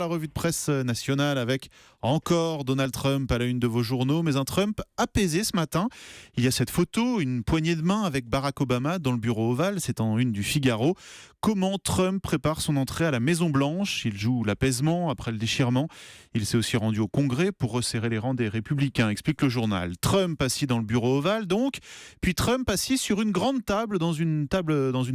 La revue de presse nationale avec encore Donald Trump à la une de vos journaux, mais un Trump apaisé ce matin. Il y a cette photo, une poignée de main avec Barack Obama dans le bureau ovale, c'est en une du Figaro. Comment Trump prépare son entrée à la Maison-Blanche? Il joue l'apaisement après le déchirement. Il s'est aussi rendu au Congrès pour resserrer les rangs des Républicains, explique le journal. Trump assis dans le bureau ovale donc, puis Trump assis sur une grande table dans une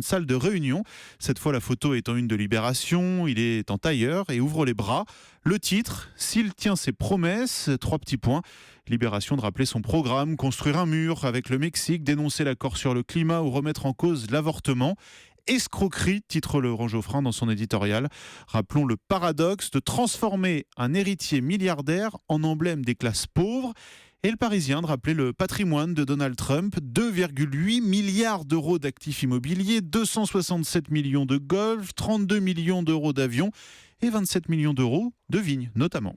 salle de réunion. Cette fois, la photo est en une de Libération, il est en tailleur et ouvre les bras. Le titre, s'il tient ses promesses, 3 petits points. Libération de rappeler son programme, construire un mur avec le Mexique, dénoncer l'accord sur le climat ou remettre en cause l'avortement. Escroquerie, titre Laurent Geoffrin dans son éditorial. Rappelons le paradoxe de transformer un héritier milliardaire en emblème des classes pauvres. Et le Parisien de rappeler le patrimoine de Donald Trump, 2,8 milliards d'euros d'actifs immobiliers, 267 millions de golf, 32 millions d'euros d'avions et 27 millions d'euros de vignes notamment.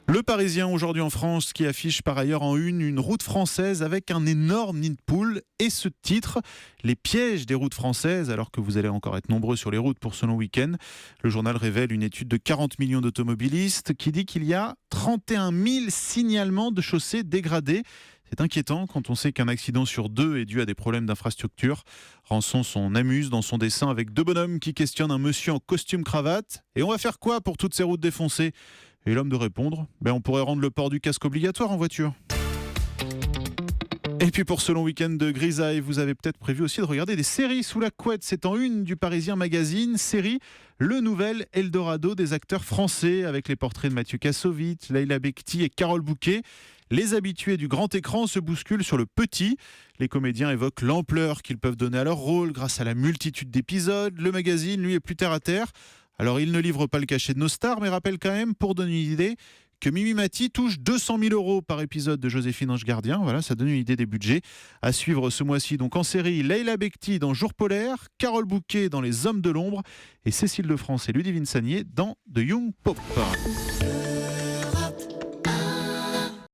Le Parisien aujourd'hui en France qui affiche par ailleurs en une route française avec un énorme nid de poule et ce titre, les pièges des routes françaises, alors que vous allez encore être nombreux sur les routes pour ce long week-end. Le journal révèle une étude de 40 millions d'automobilistes qui dit qu'il y a 31 000 signalements de chaussées dégradées. C'est inquiétant quand on sait qu'un accident sur 2 est dû à des problèmes d'infrastructure. Rançon s'en amuse dans son dessin avec 2 bonhommes qui questionnent un monsieur en costume cravate. Et on va faire quoi pour toutes ces routes défoncées ? Et l'homme de répondre, on pourrait rendre le port du casque obligatoire en voiture. Et puis pour ce long week-end de grisaille, vous avez peut-être prévu aussi de regarder des séries sous la couette. C'est en une du Parisien Magazine, série Le Nouvel Eldorado des acteurs français avec les portraits de Mathieu Kassovitz, Leïla Bekti et Carole Bouquet. Les habitués du grand écran se bousculent sur le petit. Les comédiens évoquent l'ampleur qu'ils peuvent donner à leur rôle grâce à la multitude d'épisodes. Le magazine, lui, est plus terre à terre. Alors, il ne livre pas le cachet de nos stars, mais rappelle quand même, pour donner une idée, que Mimi Mati touche 200 000 euros par épisode de Joséphine Ange Gardien. Voilà, ça donne une idée des budgets. À suivre ce mois-ci, donc en série, Leïla Bekti dans Jour polaire, Carole Bouquet dans Les Hommes de l'ombre et Cécile de France et Ludivine Sagnier dans The Young Pope.